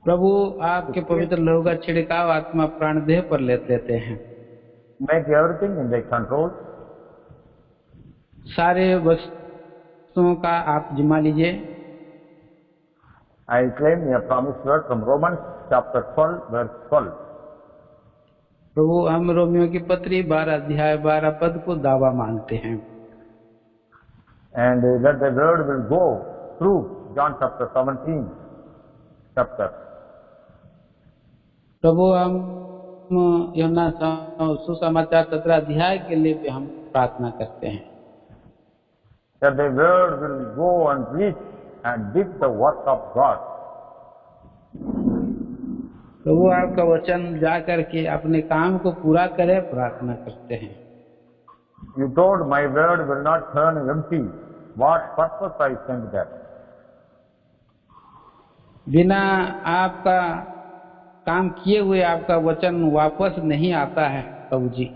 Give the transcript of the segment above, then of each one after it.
प्रभु आपके पवित्र लहू का छिड़काव आत्मा प्राणदेह पर ले लेते हैं। Make everything in their control. सारे वस्तुओं का आप जिम्मा लीजिए। I claim your promised word from Romans chapter 12, verse 12. प्रभु हम रोमियो की पत्री 12 अध्याय 12 पद को दावा मानते हैं। And that the word will go through John chapter 17 chapter. प्रभु हम यूहन्ना सुसमाचार 17 अध्याय के लिए भी हम प्रार्थना करते हैं। That the word will go and reach and did the work of God. प्रभु आपका वचन जा करके अपने काम को पूरा करे, प्रार्थना करते हैं। You told my word will not turn empty. What purpose I sent that? बिना आपका काम किए हुए आपका वचन वापस नहीं आता है प्रभु जी।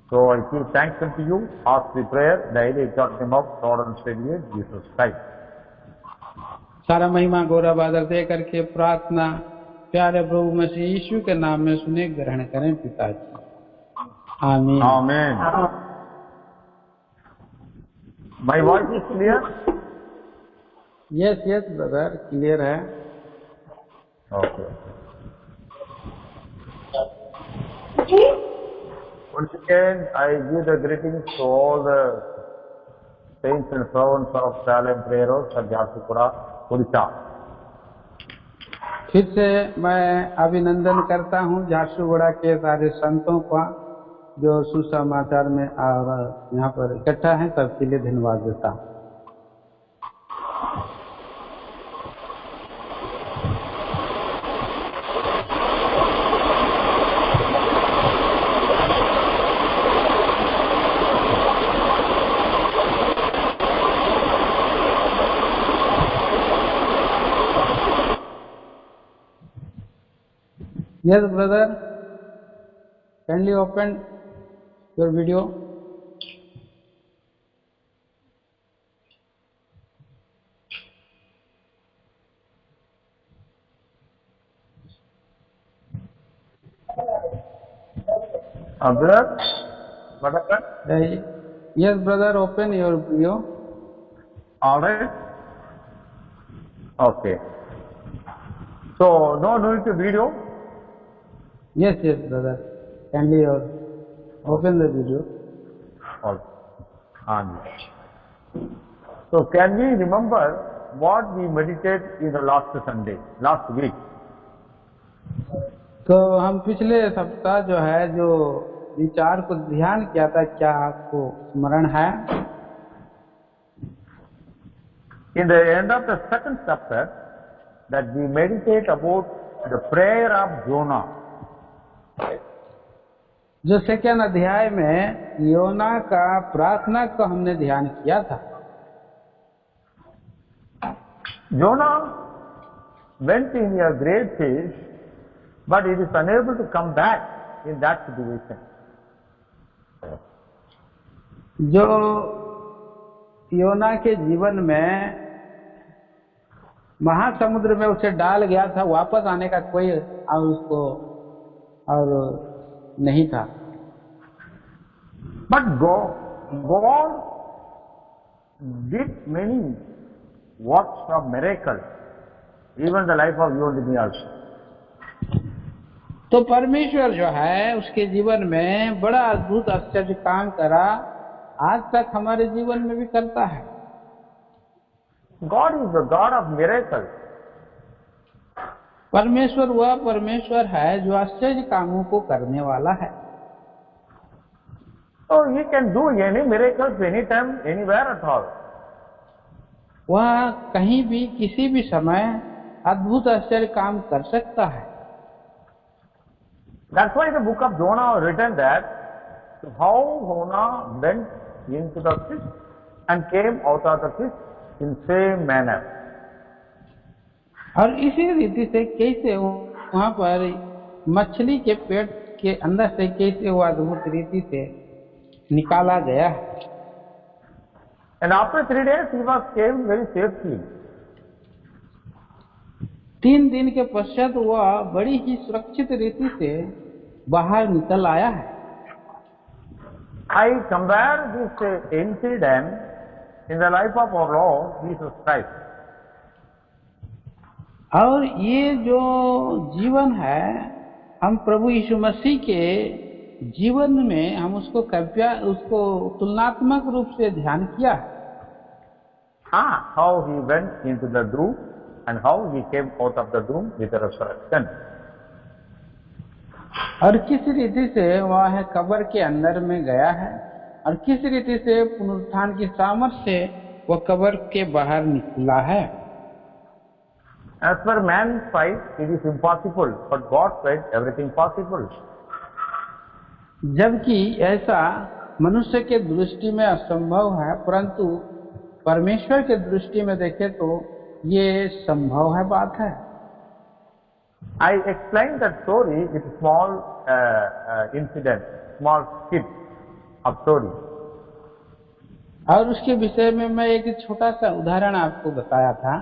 So I give thanks unto you. Ask the prayer daily exalting of Lord and Savior Jesus Christ. सारा महिमा गौरव आदर दे करके प्रार्थना प्यारे प्रभु मसीह यीशु के नाम में सुने ग्रहण करें पिताजी। आमीन। Amen. My voice is clear? Yes yes brother, clear है। Okay. Once again, I give the greetings to all the saints and servants of Salem Prayer House at Jharsuguda, Odisha. फिर से मैं अभिनंदन करता हूँ झारसुगुड़ा के सारे संतों का जो सुसमाचार में और यहाँ पर इकट्ठा है, सबके लिए धन्यवाद देता हूँ। Yes, brother. Kindly open your video. Brother, what happened? Yes, brother. Open your video. All right. Okay. So no need to video. Yes, yes, brother. Kindly open the video. All right. So can we remember what we meditated in the last Sunday, last week? तो हम पिछले सप्ताह जो है जो विचार को ध्यान किया था, क्या आपको स्मरण है? In the end of the second chapter, that we meditate about the prayer of Jonah. जो सेकेंड अध्याय में योना का प्रार्थना को हमने ध्यान किया था। Jonah went in a great fish, but he is unable to come back in that situation. जो योना के जीवन में महासमुद्र में उसे डाल गया था, वापस आने का कोई उसको और नहीं था। But God did many works of miracles, even the life of you and me also. तो परमेश्वर जो है उसके जीवन में बड़ा अद्भुत आश्चर्य काम करा, आज तक हमारे जीवन में भी करता है। God is the God of miracles. परमेश्वर वह परमेश्वर है जो आश्चर्य कामों को करने वाला है। So he can do any miracles anytime, anywhere at all. वह कहीं भी किसी भी समय अद्भुत आश्चर्य काम कर सकता है। That's why the book of Jonah was written that how Jonah went into the fish and came out of the fish in same manner. और इसी रीति से कैसे वहाँ पर मछली के पेट के अंदर से कैसे वो अद्भुत रीति से निकाला गया। And after 3 days he was came very safely. 3 दिन के पश्चात वह बड़ी ही सुरक्षित रीति से बाहर निकल आया है। I compare this incident in the life of our Lord Jesus Christ. और ये जो जीवन है, हम प्रभु यीशु मसीह के जीवन में हम उसको तुलनात्मक रूप से ध्यान किया है। How he went into the tomb and how he came out of the tomb with the resurrection. और किस रीति से वह कब्र के अंदर में गया है और किस रीति से पुनरुत्थान की सामर्थ्य से वह कब्र के बाहर निकला है। As per man's sight, it is impossible, but God's sight, everything possible. जबकि ऐसा मनुष्य के दृष्टि में असंभव है, परंतु परमेश्वर के दृष्टि में देखें तो ये संभव है, बात है। I explained that story with a small incident, small skit of story. और उसके विषय में मैं एक छोटा सा उदाहरण आपको बताया था।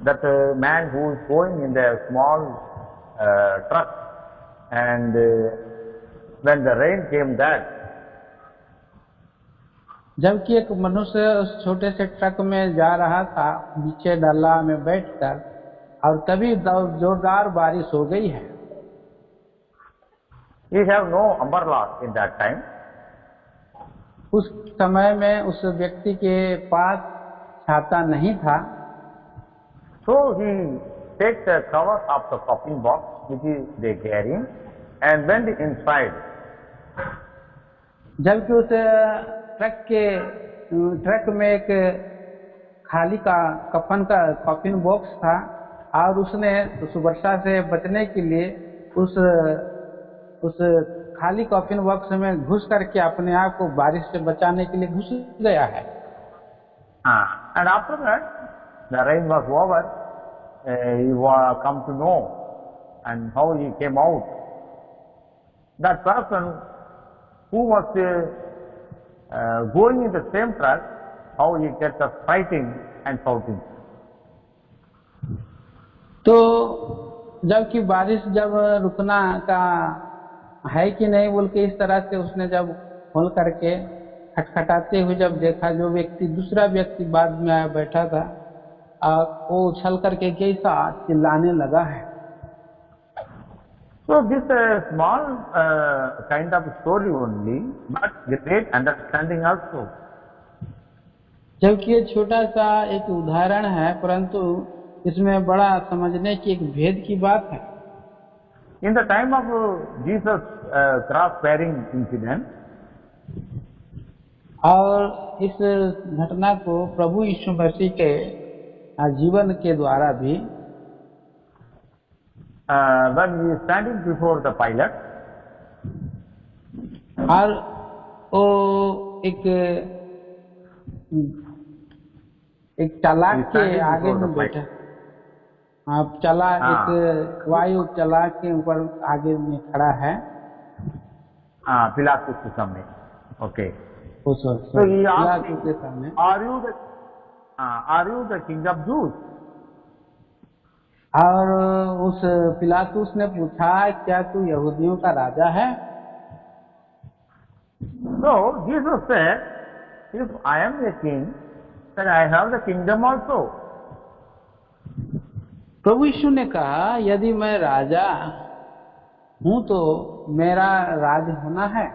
That man who is going in the small truck and when the rain came that. जबकि एक मनुष्य उस छोटे से ट्रक में जा रहा था, नीचे डाला में बैठकर, और तभी जोरदार बारिश हो गई है। He have no umbrella in that time. उस समय में उस व्यक्ति के पास छाता नहीं था। So he takes the cover of the coffin box which is they carrying and went inside. जबकि उस ट्रक में एक खाली का कॉफिन बॉक्स था और उसने उस वर्षा से बचने के लिए उस खाली कॉफिन बॉक्स में घुस करके अपने आप को बारिश से बचाने के लिए घुस गया है। And after that, the rain was over. He was come to know and how he came out. That person who was going in the same truck, how he gets us fighting and shouting. तो जबकि बारिश जब रुकना का है कि नहीं बोल के इस तरह से उसने जब खोल करके खटखटाते हुए जब देखा, जो व्यक्ति दूसरा व्यक्ति बाद में आया बैठा था, वो उछल करके कैसा चिल्लाने लगा है। So this small kind of story only, but great understanding also. जबकि ये छोटा सा एक उदाहरण है, परंतु इसमें बड़ा समझने की एक भेद की बात है। In the time of Jesus cross-bearing incident, और इस घटना को प्रभु यीशु मसीह के जीवन के द्वारा भी, when he is standing before the Pilate, और वो एक चालाक के आगे में बैठा, एक वायु चालाक के ऊपर आगे में खड़ा है, पिलातुस के सामने। Okay. So he asked पिलातुस के सामने, are you the king of Jews? और उस पिलातुस ने पूछा, क्या तू यहूदियों का राजा है? So Jesus said, if I am a king, then I have the kingdom also. प्रभु यीशु ने कहा, यदि मैं राजा हूं तो मेरा राज होना है।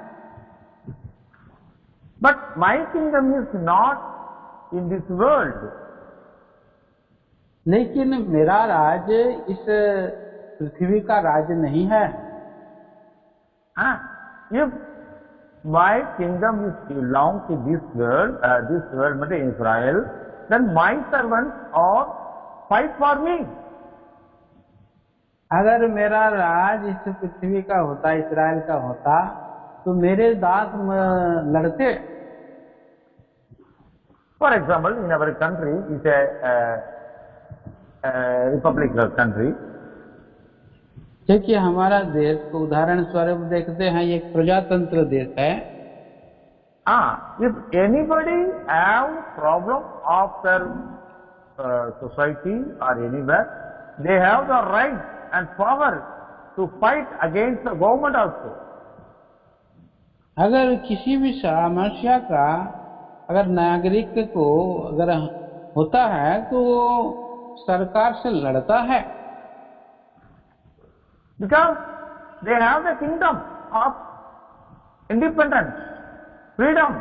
But my kingdom is not in this world. लेकिन मेरा राज इस पृथ्वी का राज नहीं है। If my kingdom is belong to this world means Israel, then my servants are fight for me. अगर मेरा राज इस पृथ्वी का होता, इस्राएल का होता, तो मेरे दास लड़ते। For example, in our country is a republican country. क्योंकि हमारा देश को उदाहरण स्वरूप देखते हैं, ये एक प्रजातंत्र देश है। If anybody have problem of their society or anywhere, they have the right and power to fight against the government also. अगर किसी भी समस्या का अगर नागरिक को अगर होता है तो वो सरकार से लड़ता है, Because they have the kingdom of independence, freedom.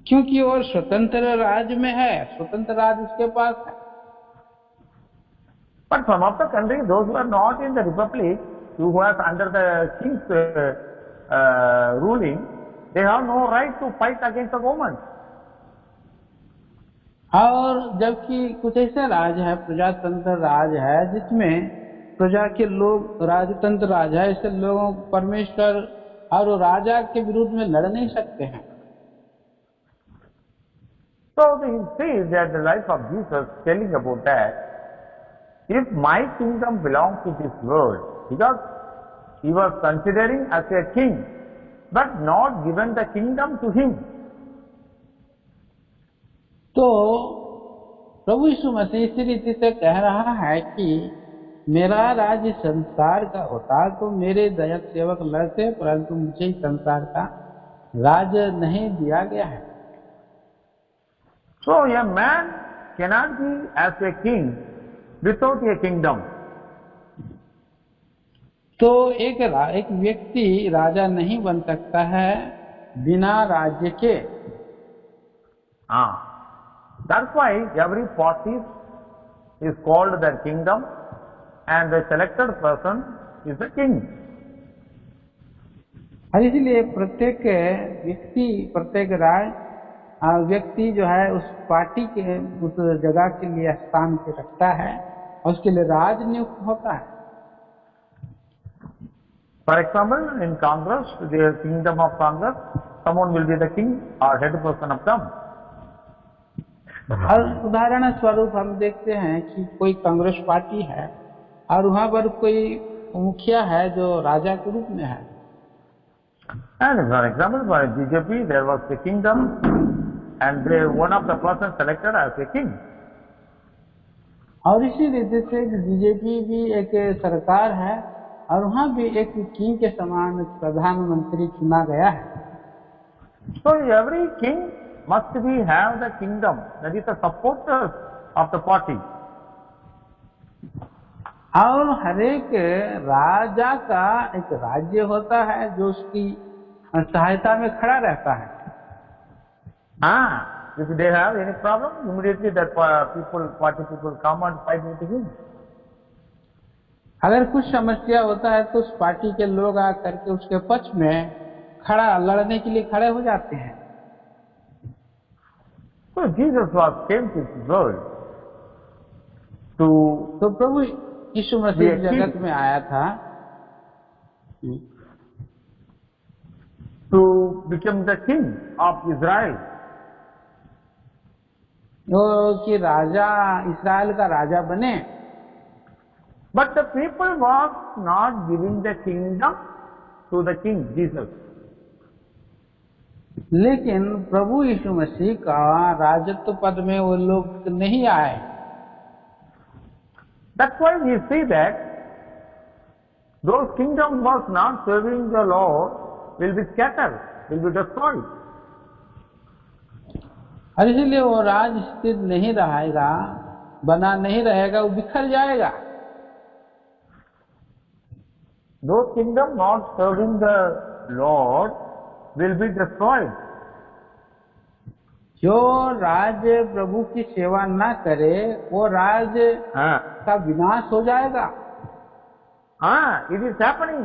क्योंकि वो स्वतंत्र राज्य में है, स्वतंत्र राज्य उसके पास है। But some of the countries, those who are not in the republic, who are under the king's ruling, they have no right to fight against the government. और जबकि कुछ ऐसे राज्य है, प्रजातंत्र राज्य है, जिसमें प्रजा के लोग, राजतंत्र राज्य है, ऐसे लोगों परमेश्वर और राजा के विरुद्ध में लड़ नहीं सकते हैं। So we see that the life of Jesus telling about that, if my kingdom belongs to this world, because he was considering as a king, but not given the kingdom to him. तो प्रभु यीशु मसीह इसी रीति से कह रहा है कि मेरा राज्य संसार का होता तो मेरे दयाक सेवक लड़ते, परंतु मुझे संसार का राज्य नहीं दिया गया है। So a man cannot be as a king without a kingdom. तो एक व्यक्ति राजा नहीं बन सकता है बिना राज्य के। That's why every party is called their kingdom, and the selected person is the king. और इसलिए प्रत्येक व्यक्ति, प्रत्येक व्यक्ति जो है उस पार्टी के उस जगह के लिए स्थान के रखता है और उसके लिए राज नियुक्त होता है। For example, in Congress, the kingdom of Congress, someone will be the king or head person of them. और उदाहरण स्वरूप हम देखते हैं कि कोई कांग्रेस पार्टी है और वहाँ पर कोई मुखिया है जो राजा के रूप में है। And for example, for BJP, there was the kingdom, and one of the persons selected as a king. और इसी रीति से बीजेपी भी एक सरकार है और वहाँ भी एक किंग के समान प्रधानमंत्री चुना गया है। So every king must be have the kingdom, that is the supporters of the party. और हर एक राजा का एक राज्य होता है जो उसकी सहायता में खड़ा रहता है। If they have any problem, immediately that party people come and fight with him. अगर कुछ समस्या होता है तो उस पार्टी के लोग आकर के उसके पक्ष में खड़ा लड़ने के लिए खड़े हो जाते हैं। So Jesus came to this world तो प्रभु यीशु मसीह जगत में आया था to become the king of Israel. कि राजा, इस्राएल का राजा बने। But the people was not giving the kingdom to the king Jesus. लेकिन प्रभु यीशु मसीह का राजत्व पद में वो लोग नहीं आए। That's why we see that those kingdoms was not serving the Lord will be scattered, will be destroyed. और इसलिए वो राज स्थिर नहीं रहेगा, बना नहीं रहेगा, वो बिखर जाएगा। Those kingdoms not serving the Lord will be destroyed. जो राज्य प्रभु की सेवा न करे वो राज्य का विनाश हो जाएगा। It is happening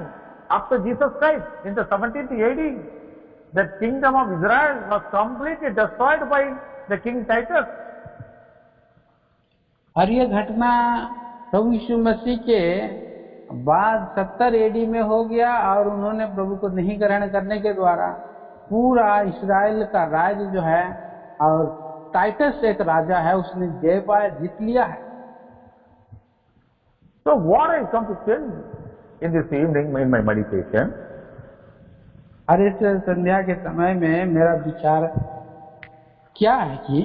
after Jesus Christ in the 70th AD. The kingdom of Israel was completely destroyed by the king Titus. और ये घटना प्रभु यीशु मसीह के बाद 70 एडी में हो गया और उन्होंने प्रभु को नहीं ग्रहण करने के द्वारा पूरा इस्राएल का राज्य जो है, और टाइटस एक राजा है, उसने जीत लिया है। So what I come to tell in this evening in my meditation, और इस संध्या के समय में मेरा विचार क्या है कि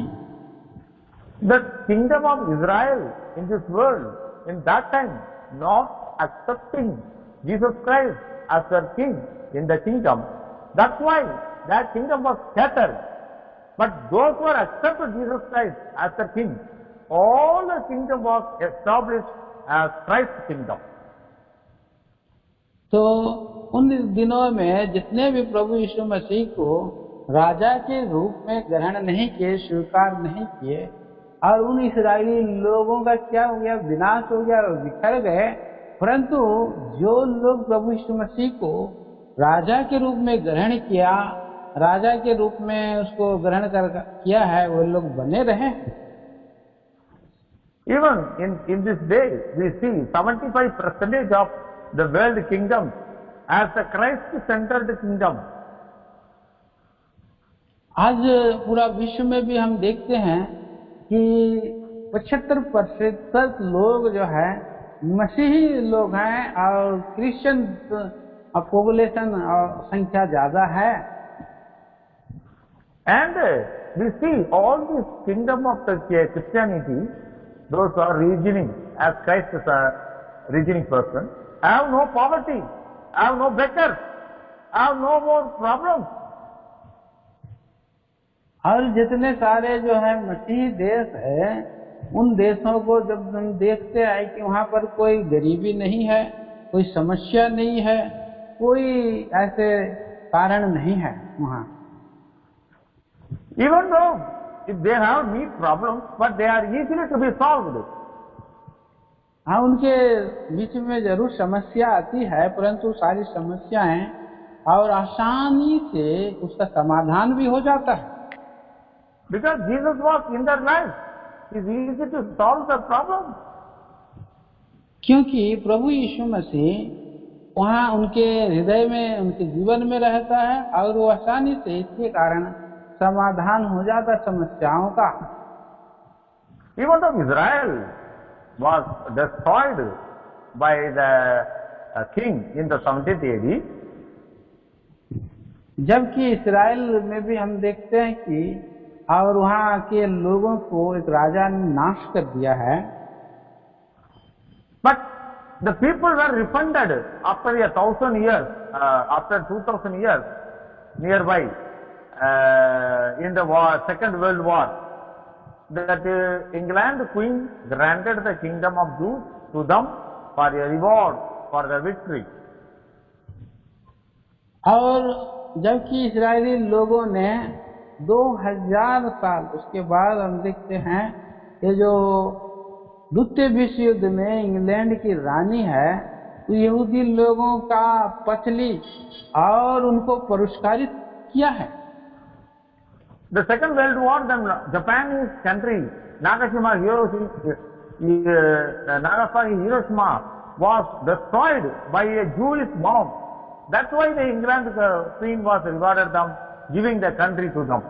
The kingdom of Israel in this world, in that time, not accepting Jesus Christ as their king in the kingdom. That's why that kingdom was scattered. But those who accepted Jesus Christ as their king, all the kingdom was established as Christ's kingdom. तो उन दिनों में जितने भी प्रभु यीशु मसीह को राजा के रूप में ग्रहण नहीं किए, स्वीकार नहीं किए, और उन इस्राएली लोगों का क्या हो गया, विनाश हो गया और बिखर गए। परंतु जो लोग प्रभु यीशु मसीह को राजा के रूप में ग्रहण किया, राजा के रूप में उसको ग्रहण किया है, वो लोग बने रहे। Even in this day, we see 75% of the world kingdom as the Christ-centered kingdom. आज पूरा विश्व में भी हम देखते हैं कि 75% लोग जो है मसीही लोग हैं और क्रिश्चियन पॉपुलेशन और संख्या ज्यादा है। And we see all this kingdom of the Christianity, those who are reigning as Christ as a reigning person, have no poverty, have no beggars, have no more problems. और जितने सारे जो है मसीही देश है, उन देशों को जब हम देखते हैं कि वहाँ पर कोई गरीबी नहीं है, कोई समस्या नहीं है, कोई ऐसे कारण नहीं है वहाँ। Even though if they have need problems, but they are easily to be solved. हाँ, उनके बीच में जरूर समस्या आती है, परंतु सारी समस्याएं और आसानी से उसका समाधान भी हो जाता है। Because Jesus was in their life, it's easy to solve the problem. क्योंकि प्रभु यीशु मसीह वहाँ उनके हृदय में, उनके जीवन में रहता है और वो आसानी से इसके कारण समाधान हो जाता समस्याओं का। Even though Israel was destroyed by the king in the 70th AD, जबकि इस्राएल में भी हम देखते हैं कि और वहाँ के लोगों को एक राजा ने नाश कर दिया है, but the people were refunded after 1,000 years, after 2,000 years nearby, in the war, Second World War, that England Queen granted the kingdom of Jews to them for a reward for the victory. और जबकि इस्राएली लोगों ने 2000 साल उसके बाद हम देखते हैं ये जो द्वितीय विश्व युद्ध में इंग्लैंड की रानी है, तो यहूदी लोगों का पछली और उनको पुरस्कारित किया है। The Second World War, the Japanese country, Nagasaki, Hiroshima was destroyed by a Jewish bomb. That's why the England Queen was rewarded them, giving the country to them.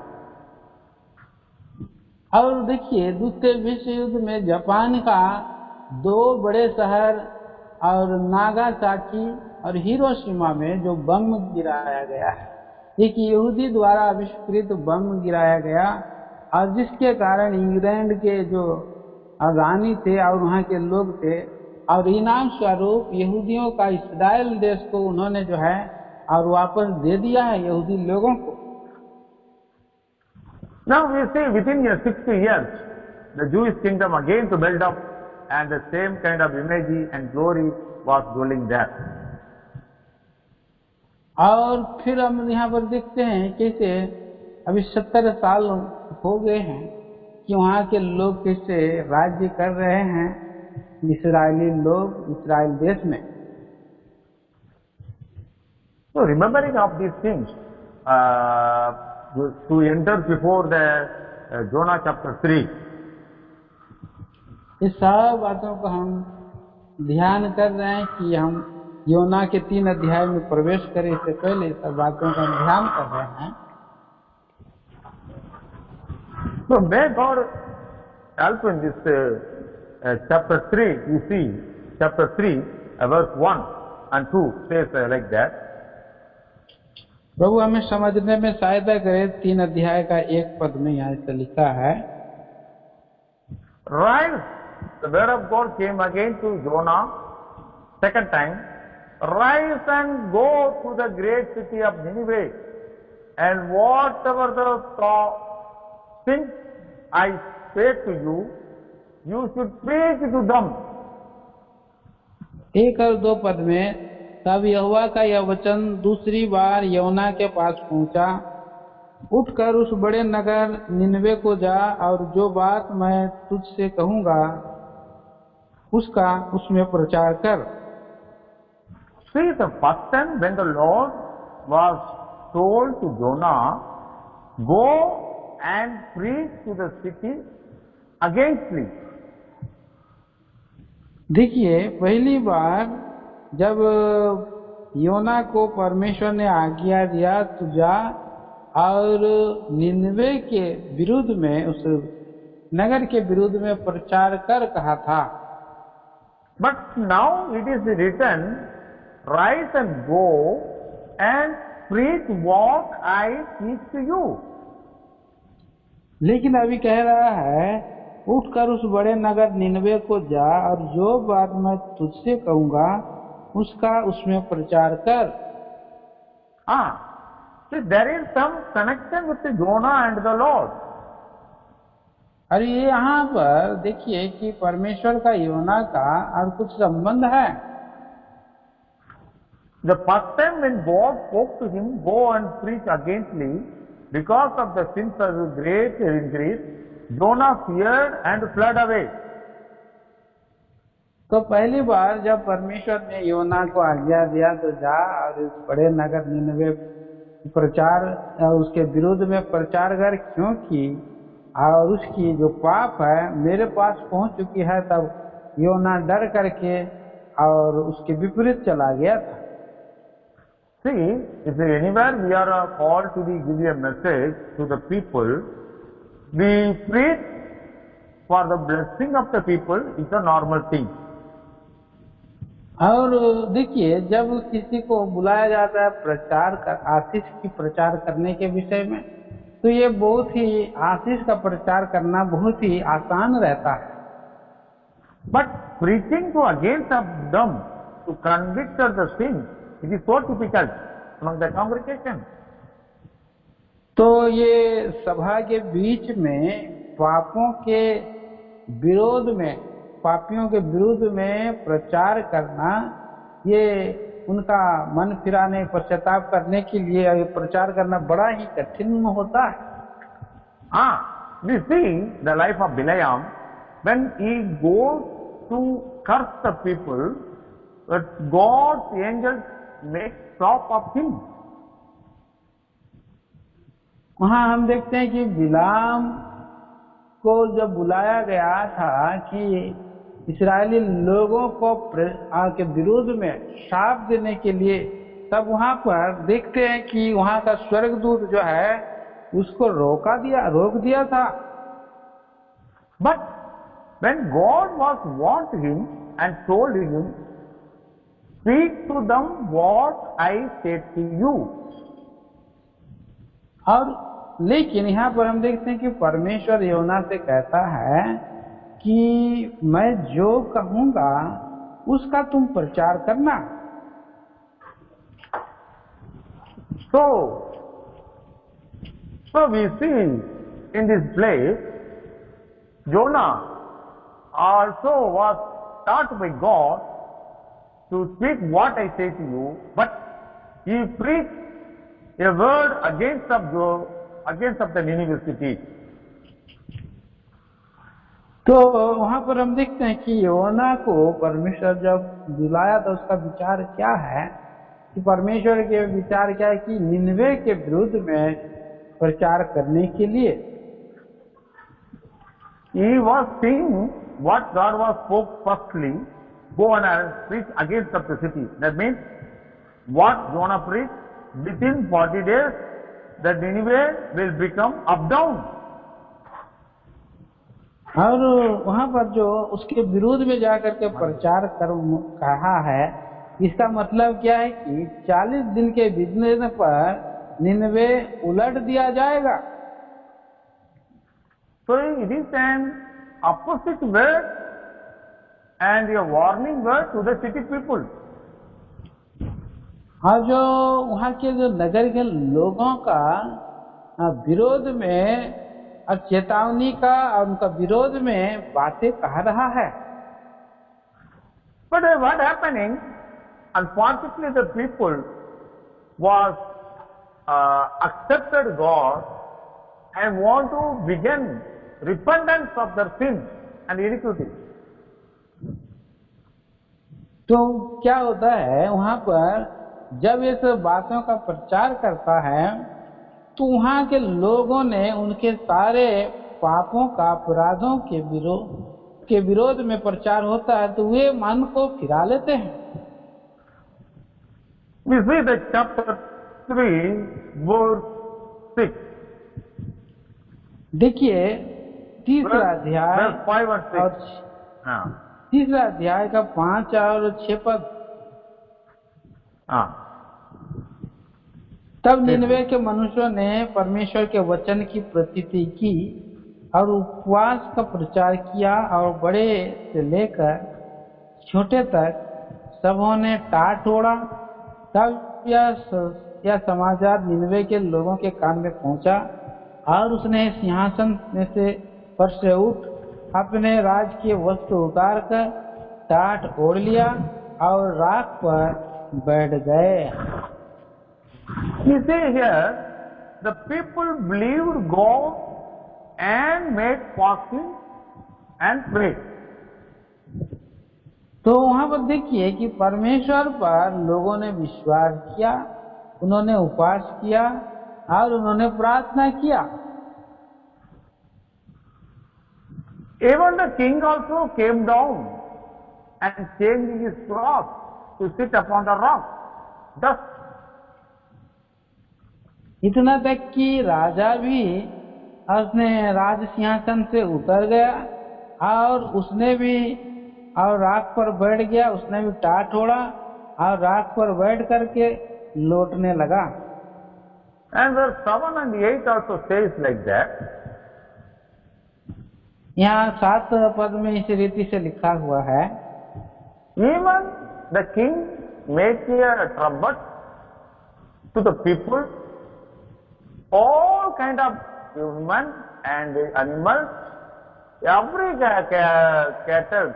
और देखिए द्वितीय विश्व युद्ध में जापान का 2 बड़े शहर और नागासाकी और हिरोशिमा में जो बम गिराया गया है, एक यहूदी द्वारा आविष्कृत बम गिराया गया, और जिसके कारण इंग्लैंड के जो रानी थे और वहाँ के लोग थे, और इनाम स्वरूप यहूदियों का इस्राएल देश को उन्होंने जो है और वापस दे दिया है यहूदी लोगों को। Now we see within 60 years, the Jewish kingdom again to build up, and the same kind of image and glory was dwelling there. और फिर हम यहाँ पर देखते हैं कैसे अभी 70 साल हो गए हैं कि वहाँ के लोग कैसे राज्य कर रहे हैं, इस्राएली लोग इस्राएल देश में। So remembering of these things, to enter before the Jonah chapter 3. इस सब बातों को हम ध्यान कर रहे हैं कि हम योना के 3 अध्याय में प्रवेश करें, इससे पहले सब बातों का ध्यान कर रहे हैं। So may God help in this chapter 3. You see, chapter 3, verse 1 and 2 says like that. प्रभु हमें समझने में सहायता करे। 3 अध्याय का 1 पद में यहाँ से लिखा है, rise. The word of God came again to Jonah, second time. Rise and go to the great city of Nineveh, and whatever the things I say to you, you should preach to them. 1 और 2 पद में, तब यहोवा का यह वचन दूसरी बार योना के पास पहुंचा, उठकर उस बड़े नगर निनवे को जा और जो बात मैं तुझसे कहूंगा उसका उसमें प्रचार कर। See, the first time when the Lord was told to Jonah, go and preach to the city againstly. देखिए, पहली बार जब योना को परमेश्वर ने आज्ञा दिया तो जा और निनवे के विरुद्ध में, उस नगर के विरुद्ध में प्रचार कर कहा था। But now it is written, rise and go and preach what I teach to you. लेकिन अभी कह रहा है, उठकर उस बड़े नगर निनवे को जा और जो बात मैं तुझसे कहूंगा उसका उसमें प्रचार कर। See, there is some connection with Jonah and the Lord. और ये यहाँ पर देखिए कि परमेश्वर का योना का और कुछ संबंध है। The first time when God spoke to him, go and preach againstly, because of the sins of great increase, Jonah feared and fled away. तो पहली बार जब परमेश्वर ने योना को आज्ञा दिया तो जा और इस बड़े नगर निनवे प्रचार, उसके विरुद्ध में प्रचार कर, क्योंकि और उसकी जो पाप है मेरे पास पहुंच चुकी है, तब योना डर करके और उसके विपरीत चला गया था। See, if anywhere we are called to give a message to the people, we preach for the blessing of the people is a normal thing. और देखिए, जब किसी को बुलाया जाता है प्रचार कर, आशीष की प्रचार करने के विषय में, तो ये बहुत ही आशीष का प्रचार करना बहुत ही आसान रहता है। But preaching to against of them, to convict of the sin, it is so difficult among the congregation. तो ये सभा के बीच में पापों के विरोध में, पापियों के विरुद्ध में प्रचार करना, ये उनका मन फिराने, पश्चाताप करने के लिए प्रचार करना बड़ा ही कठिन होता है। We see the life of Bileam, when he goes to curse the people, that God's angels make stop of him. वहाँ हम देखते हैं कि बिलाम को जब बुलाया गया था कि इस्राएली लोगों को के विरोध में शाप देने के लिए, तब वहाँ पर देखते हैं कि वहाँ का स्वर्गदूत जो है उसको रोक दिया था। But when God was warned him and told him, speak to them what I said to you. और लेकिन यहाँ पर हम देखते हैं कि परमेश्वर योना से कहता है कि मैं जो कहूंगा उसका तुम प्रचार करना। So we see in this place, Jonah also was taught by God to speak what I say to you, but he preached a word against the Nineveh city. तो वहां पर हम देखते हैं कि योना को परमेश्वर जब बुलाया तो उसका विचार क्या है, कि परमेश्वर के विचार क्या है कि निनवे के विरुद्ध में प्रचार करने के लिए। He was seeing what God was spoke firstly, go and preach against the city. That means what Jonah preached, within 40 days, the Nineveh will become up down. और वहां पर जो उसके विरोध में जाकर के प्रचार कर कहा है, इसका मतलब क्या है कि 40 दिन के बीतने पर निनवे उलट दिया जाएगा। So it is an opposite word and a warning word to the city people. और जो वहाँ के जो नगर के लोगों का विरोध में और चेतावनी का और उनका विरोध में बातें कह रहा है। But what happening? Unfortunately, the people was accepted God and want to begin repentance of their sins and iniquities. तो क्या होता है वहाँ पर जब ये सब बातों का प्रचार करता है तो वहाँ के लोगों ने उनके सारे पापों का अपराधों के विरोध में प्रचार होता है तो वे मन को फिरा लेते हैं। We see that chapter 3 verse 6. देखिए तीसरा अध्याय Verse 5 and 6. और हाँ तीसरा अध्याय का 5 और 6 पद। हाँ तब निनवे के मनुष्यों ने परमेश्वर के वचन की प्रतीति की और उपवास का प्रचार किया और बड़े से लेकर छोटे तक सबों ने टाट ओढ़ा। तब यह समाचार निनवे के लोगों के कान में पहुंचा और उसने सिंहासन में से उठ अपने राज के वस्त्र उतार कर टाट ओढ़ लिया और राख पर बैठ गए। You see here, the people believed God and made fasting and prayed. तो वहां पर देखिए कि परमेश्वर पर लोगों ने विश्वास किया, उन्होंने उपवास किया और उन्होंने प्रार्थना किया। Even the king also came down and changed his cloth to sit upon the rock. Thus, इतना तक कि राजा भी उसने राज सिंहासन से उतर गया और उसने भी और राख पर बैठ गया, उसने भी टाट ओढ़ा और राख पर बैठ करके लौटने लगा। and verse 7 and 8 also says like that. यहाँ 7 पद में इस रीति से लिखा हुआ है, Even the king made a trumpet to the people, all kind of human and animals, every cattle,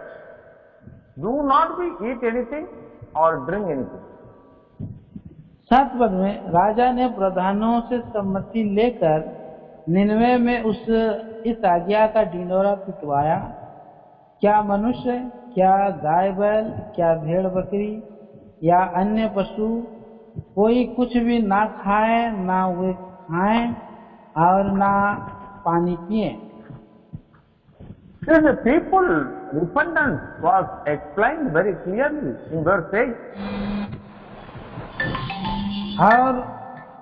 do not be eat anything or drink anything. 7 पद में राजा ने प्रधानों से सम्मति लेकर निनवे में इस आज्ञा का ढिंढोरा पिटवाया, क्या मनुष्य, क्या गाय बैल, क्या भेड़ बकरी या अन्य पशु कोई कुछ भी ना खाए, ना वे खाएं और ना पानी पिए। So the people repentance was explained very clearly in verse 8. और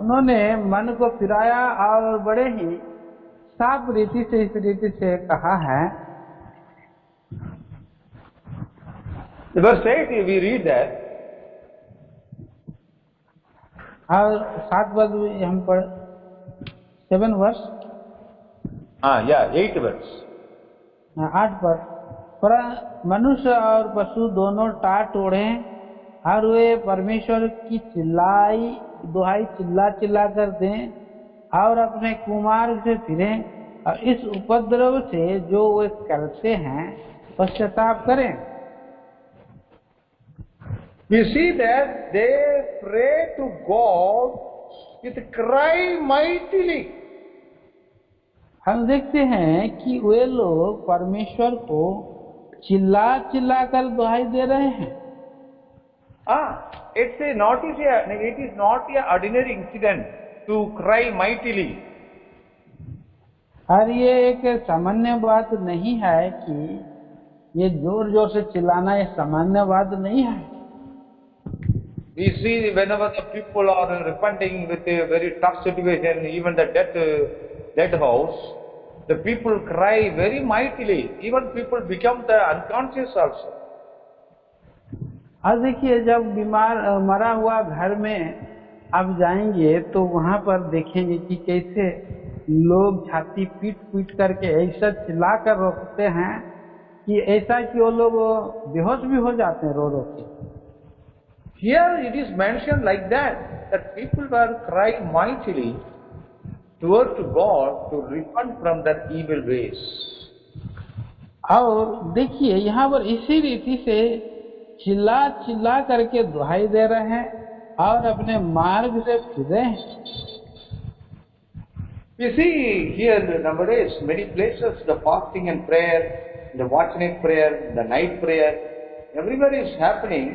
उन्होंने मन को फिराया और बड़े ही साफ रीति से इस रीति से कहा है। Verse 8 we read that. और 7 पद हम पढ़ 7 वर्ष 8 verse. 8 पर मनुष्य और पशु दोनों टाट ओढ़े और वे परमेश्वर की दुहाई चिल्ला कर दें और अपने कुमार्ग से फिरें और इस उपद्रव से जो वे करते हैं पश्चाताप करें। We see that they pray to God with cry mightily. हम देखते हैं कि वे लोग परमेश्वर को चिल्ला कर दुहाई दे रहे हैं। It is not an ordinary incident to cry mightily. और ये एक सामान्य बात नहीं है कि ये जोर जोर से चिल्लाना ये सामान्य बात नहीं है। We see whenever the people are repenting with a very tough situation, even the dead house, the people cry very mightily. Even people become the unconscious also. और देखिए जब मरा हुआ घर में आप जाएंगे तो वहां पर देखेंगे कि कैसे लोग छाती पीट पीट करके ऐसा चिल्ला कर रोकते हैं कि ऐसा कि वो लोग बेहोश भी हो जाते हैं रो रो के। Here it is mentioned like that, that people were crying mightily towards God to repent from their evil ways. और देखिए यहाँ पर इसी रीति से चिल्ला चिल्ला करके दुहाई दे रहे हैं और अपने मार्ग से फिर रहे हैं। We see here nowadays many places the fasting and prayer, the watch night prayer, the night prayer, everywhere is happening,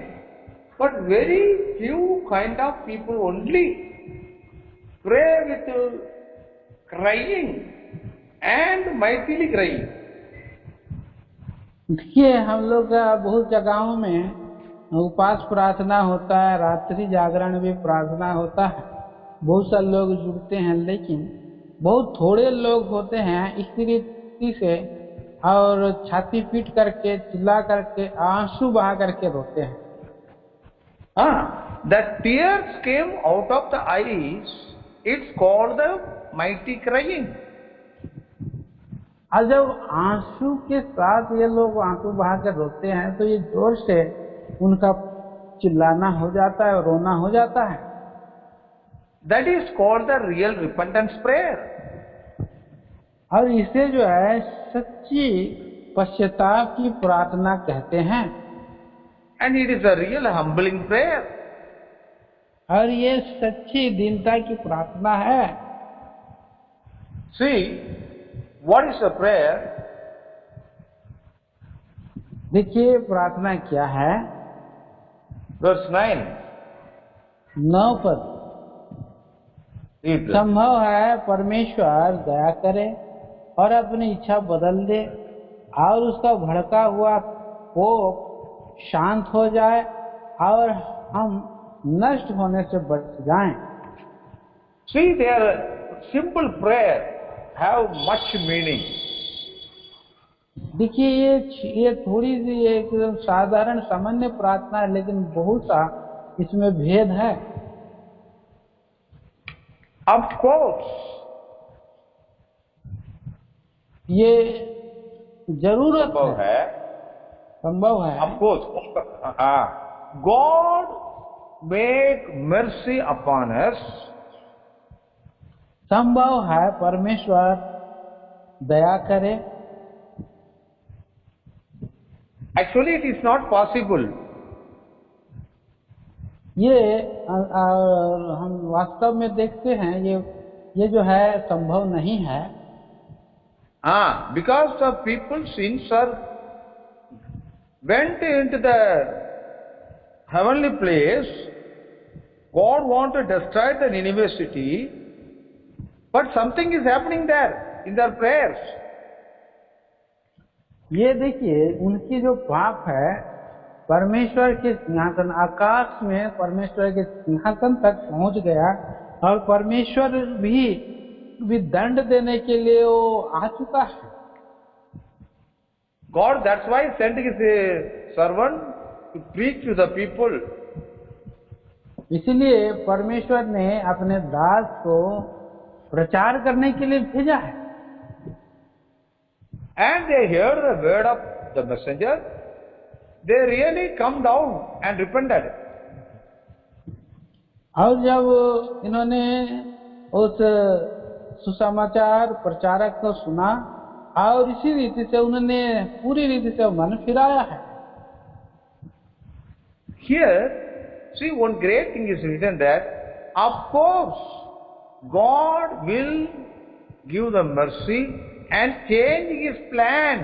but very few kind of people only pray with crying and mightily crying. देखिए हम लोग का बहुत जगहों में उपवास प्रार्थना होता है, रात्रि जागरण भी प्रार्थना होता है, बहुत सारे लोग जुड़ते हैं, लेकिन बहुत थोड़े लोग होते हैं इस रीति से और छाती पीट करके चिल्ला करके आंसू बहा करके रोते हैं। The tears came out of the eyes, it's called the mighty crying. और जब आंसू के साथ ये लोग आंसू बहा कर रोते हैं तो ये जोर से उनका चिल्लाना हो जाता है, रोना हो जाता है। That is called the real repentance prayer. और इसे जो है सच्ची पश्चाताप की प्रार्थना कहते हैं। And it is a real humbling prayer. और ये सच्ची दीनता की प्रार्थना है। See, what is a prayer? देखिए प्रार्थना क्या है। Verse 9. 9 पद। संभव है परमेश्वर दया करे और अपनी इच्छा बदल दे और उसका भड़का हुआ कोप शांत हो जाए और हम नष्ट होने से बच जाएं। See, their simple prayer have much meaning. देखिए ये थोड़ी सी एक साधारण सामान्य प्रार्थना है, लेकिन बहुत सा इसमें भेद है। Of course, ये जरूरत है, संभव है। Of course, God make mercy upon us. संभव है परमेश्वर दया करे। Actually, it is not possible. ये हम वास्तव में देखते हैं ये जो है संभव नहीं है। Because the people's sins are went into the heavenly place. God wanted to destroy the Nineveh city, but something is happening there in their prayers. ये देखिए उनकी जो पाप है परमेश्वर के सिंहासन, आकाश में परमेश्वर के सिंहासन तक पहुंच गया और परमेश्वर भी दंड देने के लिए वो आ चुका है। God, that's why sent his servant to preach to the people. इसलिए परमेश्वर ने अपने दास को प्रचार करने के लिए भेजा है। And they hear the word of the messenger. They really come down and repented. और जब इन्होंने उस सुसमाचार प्रचारक को सुना और इसी रीति से उन्होंने पूरी रीति से मन फिराया है। Here, see, one great thing is written that, of course, God will give the mercy and change his plan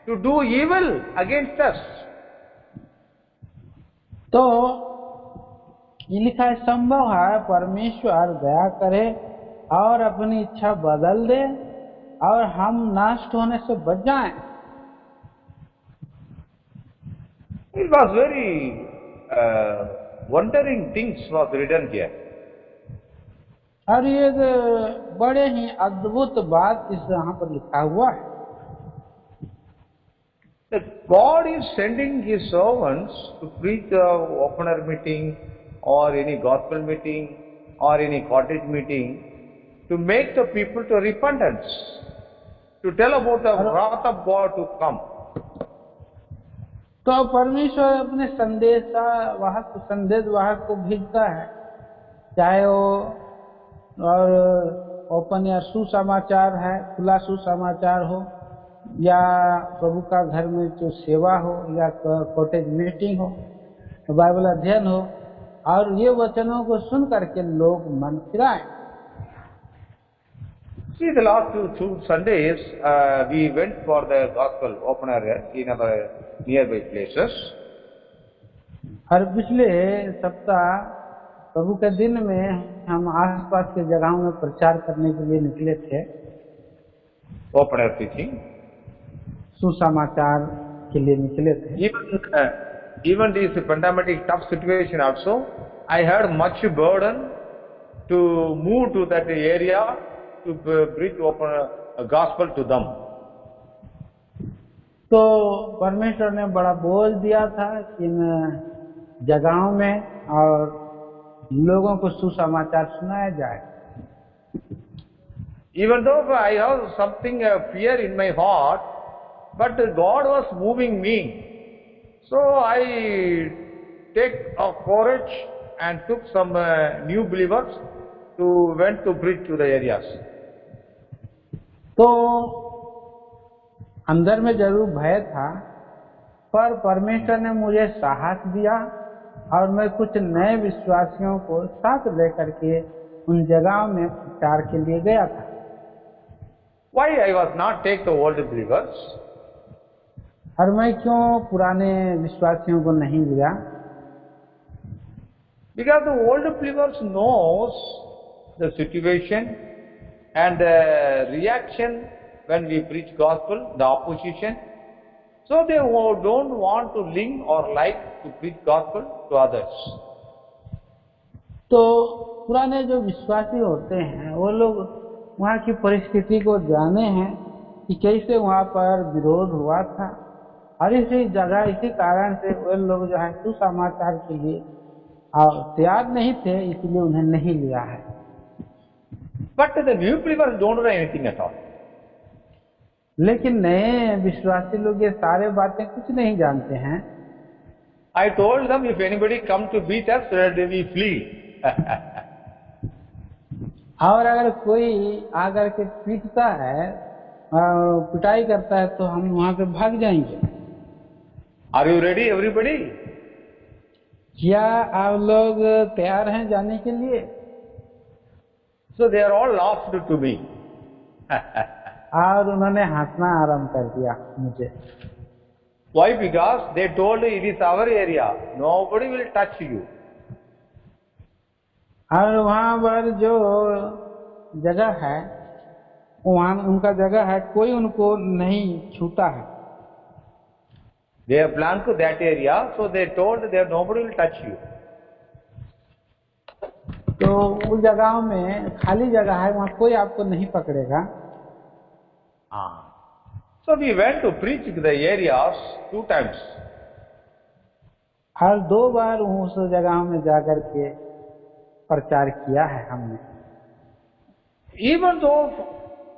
to do evil against us. तो ये लिखा है संभव है परमेश्वर दया करे और अपनी इच्छा बदल दे और हम नष्ट होने से बच जाएं। It was very wondering things was written here. और ये बड़े ही अद्भुत बात इस यहाँ पर लिखा हुआ है। That God is sending his servants to preach a open air meeting or any gospel meeting or any cottage meeting, to make the people to repentance, to tell about the wrath of God to come. तो परमेश्वर अपने संदेश वाहक को भेजता है, चाहे वो और ओपन या सुसमाचार है, खुला सुसमाचार हो, या प्रभु का घर में जो सेवा हो, या कॉटेज मीटिंग हो, बाइबल अध्ययन हो, और ये वचनों को सुन करके लोग मन फिराएं। See, the last two Sundays, we went for the gospel opener in our nearby places. हर पिछले सप्ताह प्रभु के दिन में हम आसपास के जगहों में प्रचार करने के लिए निकले थे। Opener preaching. सुसमाचार के लिए निकले थे। Even this pandemic tough situation also, I had much burden to move to that area to preach open gospel to them. तो परमेश्वर ने बड़ा बोझ दिया था कि इन जगहों में और लोगों को सुसमाचार सुनाया जाए। Even though I have something fear in my heart, but God was moving me, so I take a courage and took some new believers to went to preach to the areas. तो अंदर में जरूर भय था, पर परमेश्वर ने मुझे साहस दिया और मैं कुछ नए विश्वासियों को साथ लेकर के उन जगहों में प्रचार के लिए गया था। Why I was not take the old believers? और मैं क्यों पुराने विश्वासियों को नहीं लिया? Because the old believers knows the situation and the reaction when we preach gospel, the opposition. So they don't want to link or like to preach gospel to others. तो पुराने जो विश्वासी होते हैं वो लोग वहाँ की परिस्थिति को जाने हैं कि कैसे वहाँ पर विरोध हुआ था, और इसी कारण से वे लोग जो है सुसमाचार के लिए तैयार नहीं थे, इसलिए उन्हें नहीं लिया है। But the new believers don't know anything at all. लेकिन नए विश्वासी लोग ये सारे बातें कुछ नहीं जानते हैं। I told them, if anybody come to beat us, we flee. और अगर कोई आकर के पीटता है, पिटाई करता है, तो हम वहां पे भाग जाएंगे। Are you ready, everybody? क्या आप लोग तैयार हैं जाने के लिए? So they are all laughed to me. और उन्होंने हंसना आरंभ कर दिया मुझे। Why? Because they told it is our area. Nobody will touch you. और वहाँ पर जो जगह है, वहाँ उनका जगह है, कोई उनको नहीं छूता है। They have belonged to that area, so they told that nobody will touch you. तो उस जगहों में खाली जगह है, वहाँ कोई आपको नहीं पकड़ेगा। So we went to preach to the areas 2 times. हर 2 बार उस जगहों में जाकर के प्रचार किया है हमने। Even though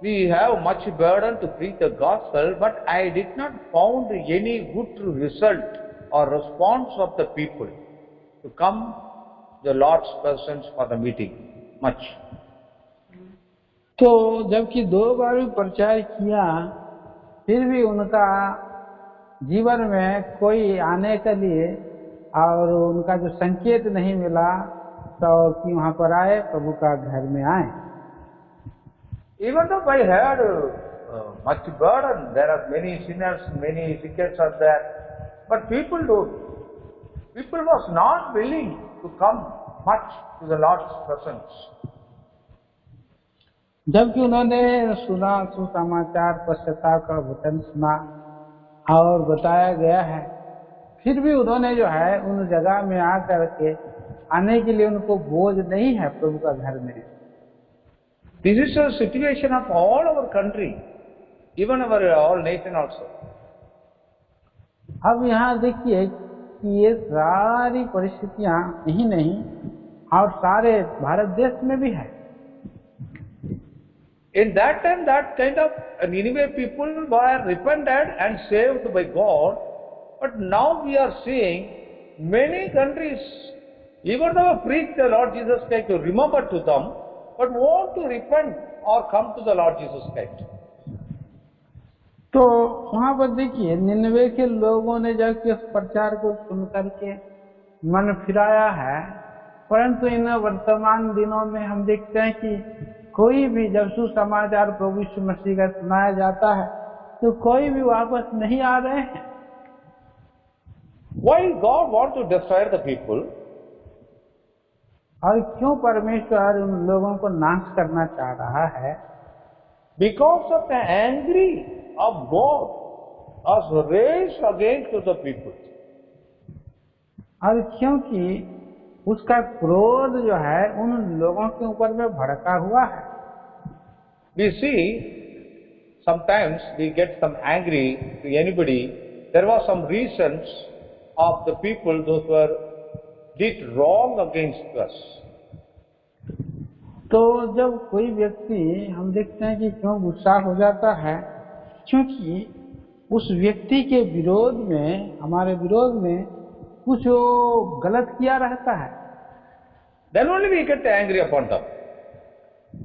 we have much burden to preach the gospel, but I did not found any good result or response of the people to come the Lord's presence for the meeting much. तो जबकि 2 बार भी प्रचार किया, फिर भी उनका जीवन में कोई आने के लिए और उनका जो संकेत नहीं मिला तो कि वहाँ पर आए, प्रभु का घर में आए। Even though I had much burden, there are many sinners, many sickers are there, but people was not willing to come much to the Lord's presence. जबकि उन्होंने सुना सुसमाचार, पश्चाताप का वचन सुना और बताया गया है, फिर भी उन्होंने जो है उन जगह में आकर के आने के लिए उनको बोझ नहीं है प्रभु का घर में। This is a situation of all our country, even our all nation also. अब यहाँ देखिए कि ये सारी परिस्थितियाँ ही नहीं और सारे भारत देश में भी है। In that time, that kind of Nineveh people were repented and saved by God. But now we are seeing many countries, even though preach the Lord Jesus Christ to remember to them, but want to repent or come to the Lord Jesus Christ. तो वहां पर देखिए निन्वे के लोगों ने जब कि उस प्रचार को सुन करके मन फिराया है, परंतु इन वर्तमान दिनों में हम देखते हैं कि कोई भी जब सुसमाचार प्रभु यीशु मसीह का सुनाया जाता है तो कोई भी वापस नहीं आ रहे हैं। Why God wants to destroy the people? और क्यों परमेश्वर उन लोगों को नाश करना चाह रहा है? Because of the angry of God was raised against the people. और क्योंकि उसका क्रोध जो है उन लोगों के ऊपर में भड़का हुआ है। We see sometimes we get some angry to anybody. There was some reasons of the people those were did wrong against us. तो जब कोई व्यक्ति हम देखते हैं कि क्यों गुस्सा हो जाता है, क्योंकि उस व्यक्ति के विरोध में, हमारे विरोध में कुछ वो गलत किया रहता है। Then only we get angry upon them.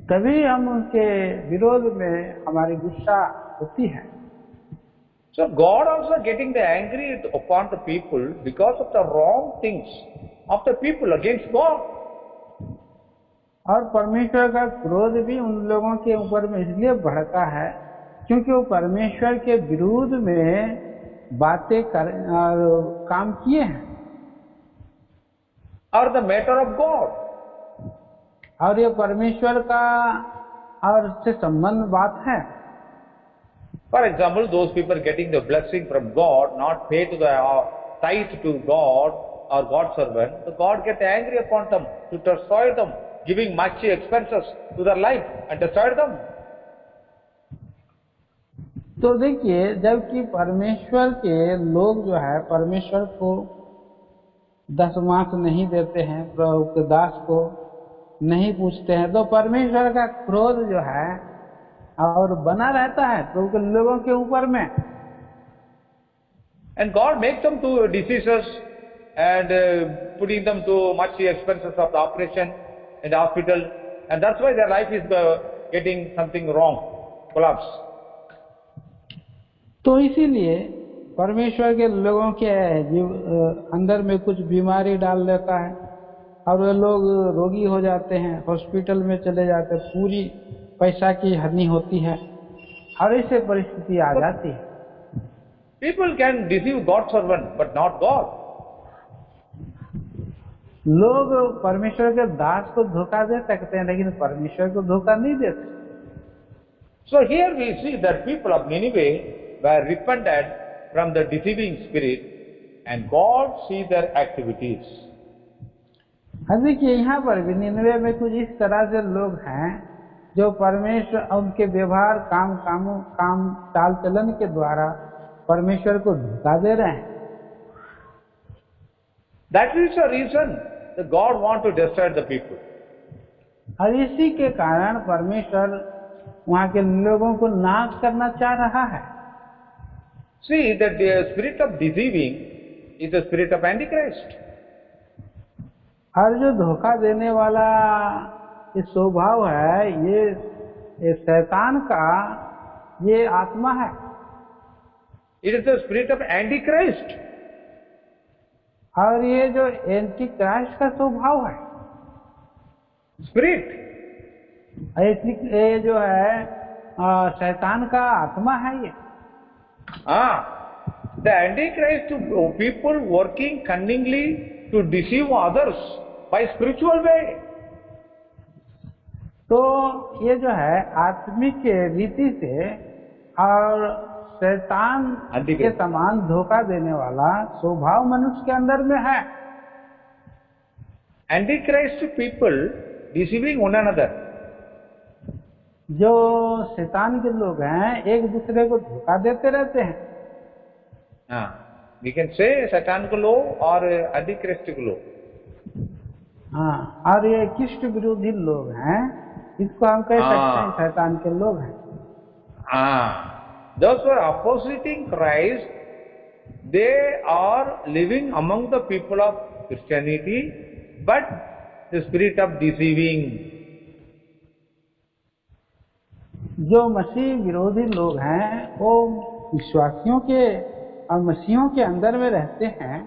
तभी हम उनके विरोध में हमारी गुस्सा होती है। So God also getting the angry upon the people because of the wrong things of the people against God. और परमेश्वर का क्रोध भी उन लोगों के ऊपर में इसलिए भड़का है क्योंकि वो परमेश्वर के विरोध में बातें काम किए हैं। Or the matter of God. और ये परमेश्वर का और से संबंध बात है। For example, those people getting the blessing from God, not pay to the tithe to God or God's servant, so God get angry upon them to destroy them, giving much expenses to their life and destroy them. तो देखिए जबकि परमेश्वर के लोग जो है परमेश्वर को दशमांश नहीं देते हैं, प्रभु के दास को नहीं पूछते हैं, तो परमेश्वर का क्रोध जो है और बना रहता है प्रभु के लोगों के ऊपर में। And God makes them to diseases and putting them to much expenses of the operation in the hospital, and that's why their life is getting something wrong, collapse. तो इसीलिए परमेश्वर के लोगों के अंदर में कुछ बीमारी डाल देता है और वे लोग रोगी हो जाते हैं, हॉस्पिटल में चले जाते हैं, पूरी पैसा की हानि होती है और ऐसे परिस्थिति आ जाती है। People can deceive God's servant, but not God. लोग परमेश्वर के दास को धोखा दे सकते हैं लेकिन परमेश्वर को धोखा नहीं दे सकते। So here we see that people of Nineveh were repented from the deceiving spirit, and God sees their activities. देखिए यहाँ पर भी निन्वे में कुछ इस तरह से लोग हैं जो परमेश्वर उनके व्यवहार काम चाल चलन के द्वारा परमेश्वर को धोखा दे रहे हैं। That is the reason that God wants to destroy the people. और इसी के कारण परमेश्वर वहाँ के लोगों को नाश करना चाह रहा है। See that the spirit of deceiving is the spirit of Antichrist. और जो धोखा देने वाला ये स्वभाव है ये शैतान का ये आत्मा है। It is the spirit of Antichrist. और ये जो एंटी क्राइस्ट का स्वभाव है, Spirit. ये जो है शैतान का आत्मा है ये। The Antichrist people working cunningly to deceive others by spiritual way. तो ये जो है आत्मिक रीति से और शैतान के समान धोखा देने वाला स्वभाव मनुष्य के अंदर में है। Antichrist people deceiving one another. जो शैतान के लोग हैं एक दूसरे को धोखा देते रहते हैं। We can say Satan को लोग और Antichrist को लोग। और ये कृष्ण विरोधी लोग हैं इसको हम कह सकते हैं शैतान के लोग हैं। Those who are opposing Christ, they are living among the people of Christianity, but the spirit of deceiving. जो मसीह विरोधी लोग हैं वो विश्वासियों के और मसीहों के अंदर में रहते हैं,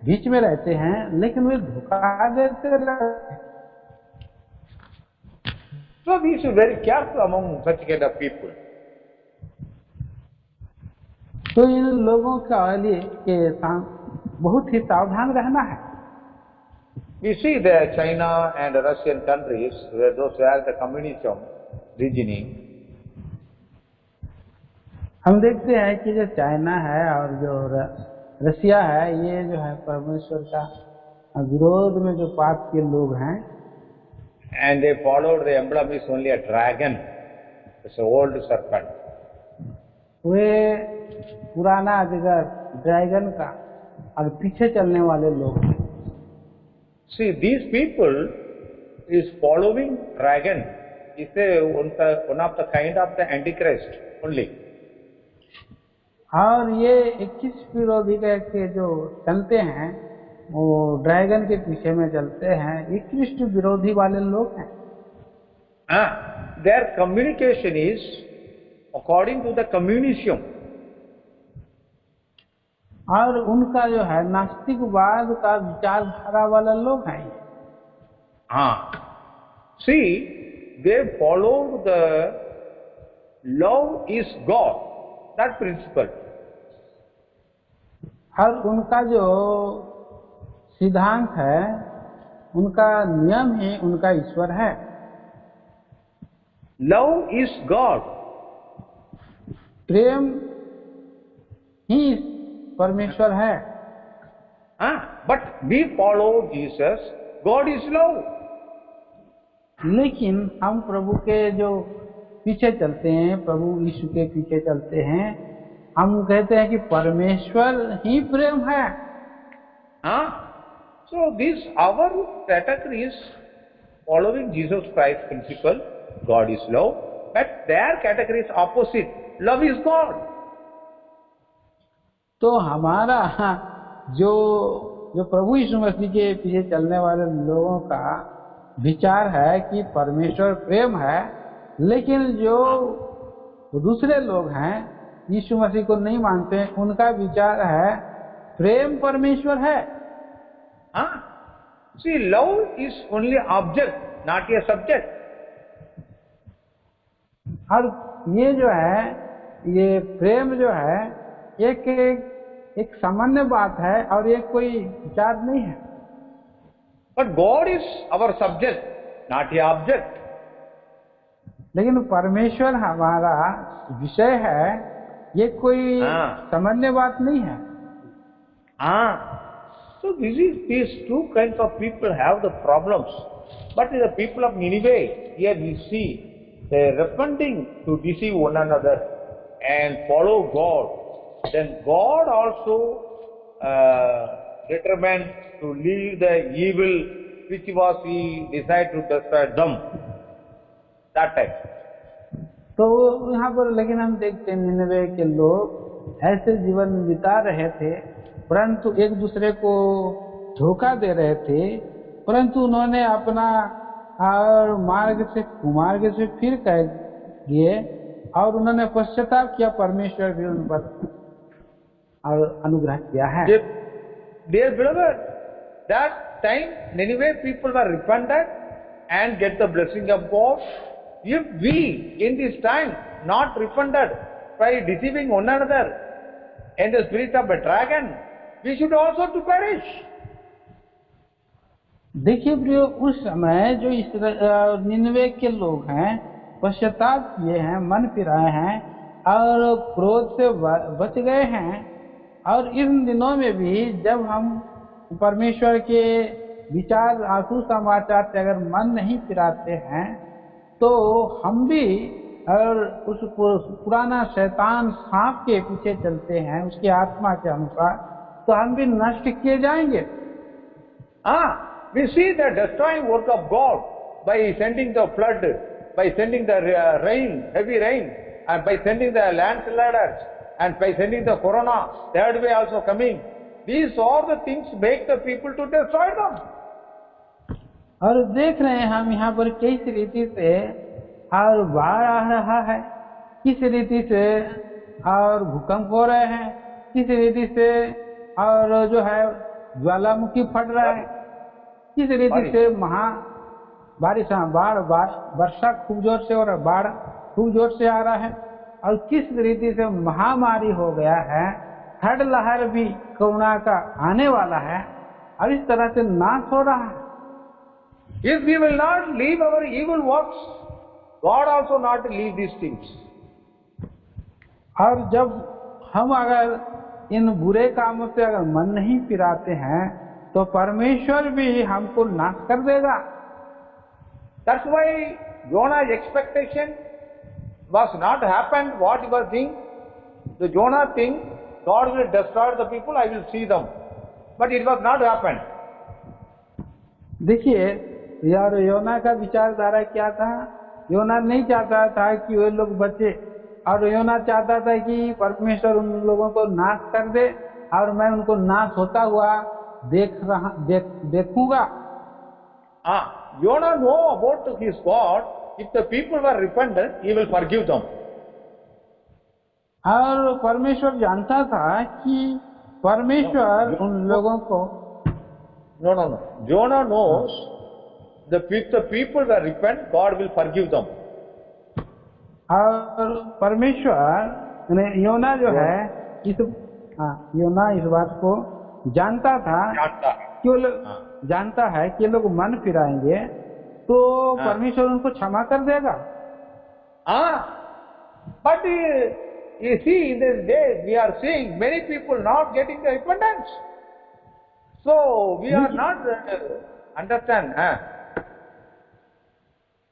बीच में रहते हैं, लेकिन वे धोखा देते रहते हैं। So we should be very careful among such kind of people. तो इन लोगों का लिए के बहुत ही सावधान रहना है। We see the China and Russian countries, where those who have the communism reasoning, हम देखते हैं कि जो चाइना है और जो रसिया है, ये जो है परमेश्वर का विरोध में जो पाप के लोग हैं, and they followed the emblem is only a dragon, it's an old serpent. वे पुराना अजगर ड्रैगन का और पीछे चलने वाले लोग हैं। See, these people is following dragon. Is one of the kind of the antichrist only. और ये 21 विरोधी के जो चलते हैं वो ड्रैगन के पीछे में चलते हैं, 21 विरोधी वाले लोग हैं। Their communication is according to the communism. और उनका जो है नास्तिकवाद का विचारधारा वाला लोग हैं। See, they follow the love is God, that principle. और उनका जो सिद्धांत है, उनका नियम ही उनका ईश्वर है। Love is God. प्रेम ही परमेश्वर है। But we follow Jesus, God is love. लेकिन हम प्रभु के जो पीछे चलते हैं, प्रभु यीशु के पीछे चलते हैं, हम कहते हैं कि परमेश्वर ही प्रेम है। So this our category is following Jesus Christ principle, God is love, but their category is opposite, love is God. तो हमारा जो प्रभु यीशु मसीह के पीछे चलने वाले लोगों का विचार है कि परमेश्वर प्रेम है, लेकिन जो दूसरे लोग हैं यीशु मसीह को नहीं मानते, उनका विचार है प्रेम परमेश्वर है। See, love is only object, not a subject. और ये जो है, ये प्रेम जो है एक सामान्य बात है और ये कोई विचार नहीं है। But God is our subject, not a object. लेकिन परमेश्वर हमारा विषय है, ये कोई सामान्य बात नहीं है। So these two kinds of people have the problems. But the people of Nineveh, here we see they are repenting to deceive one another and follow God. Then God also determined to leave the evil which was he decided to destroy them. That time. तो यहाँ पर लेकिन हम देखते हैं निनवे के लोग ऐसे जीवन बिता रहे थे, परंतु एक दूसरे को धोखा दे रहे थे, परंतु उन्होंने अपना और मार्ग से कुमार्ग से फिर कह गए और उन्होंने पश्चाताप किया। परमेश्वर भी उन पर और अनुग्रह किया है। Dear beloved, that time Nineveh people were repentant and get the blessing of God. If we in this time not repented by deceiving one another in the spirit of a dragon, we should also to perish. देखिए प्रियो, उस समय जो निनवे के लोग हैं पश्चाताप किए हैं, मन फिराए हैं और क्रोध से बच गए हैं, और इन दिनों में भी जब हम परमेश्वर के विचार आंसू समाचार से अगर मन नहीं फिराते हैं तो हम भी और उस पुराना शैतान सांप के पीछे चलते हैं उसकी आत्मा के अनुसार, तो हम भी नष्ट किए जाएंगे। We see the destroying work of God by sending the flood by sending the rain, heavy rain, and by sending the landslides, and by sending the corona, third wave also coming. These are the things make the people to destroy them. और देख रहे हैं हम यहाँ पर किस रीति से और बाढ़ आ रहा है, किस रीति से और भूकंप हो रहे हैं, किस रीति से और जो है ज्वालामुखी फट रहा है, किस रीति से बारिश बाढ़ वर्षा खूब जोर से और बाढ़ खूब जोर से आ रहा है, और किस रीति से महामारी हो गया है, थर्ड लहर भी कोरोना का आने वाला है, और इस तरह से नाश हो रहा है। If we will not leave our evil works, God also not leave these things. और जब हम अगर इन बुरे कामों से अगर मन नहीं फिराते हैं तो परमेश्वर भी हमको नाश कर देगा। That's why Jonah's expectation was not happened what he was doing. The Jonah thing, God will destroy the people, I will see them. But it was not happened. देखिए यार, योना का विचारधारा क्या था? योना नहीं चाहता था कि वे लोग बचे, और योना चाहता था कि परमेश्वर उन लोगों को नाश कर दे और मैं उनको नाश होता हुआ देखूंगा। Jonah know about his God. If the people were repentant, he will forgive them. और परमेश्वर जानता था कि परमेश्वर उन लोगों को No. Jonah knows that if the people were repent, God will forgive them. और परमेश्वर योना जो है योना इस बात को जानता था कि वो लोग जानता है कि लोग मन फिराएंगे तो परमेश्वर उनको क्षमा कर देगा। But you see, in this day we are seeing many people not getting the repentance. So we are not understand.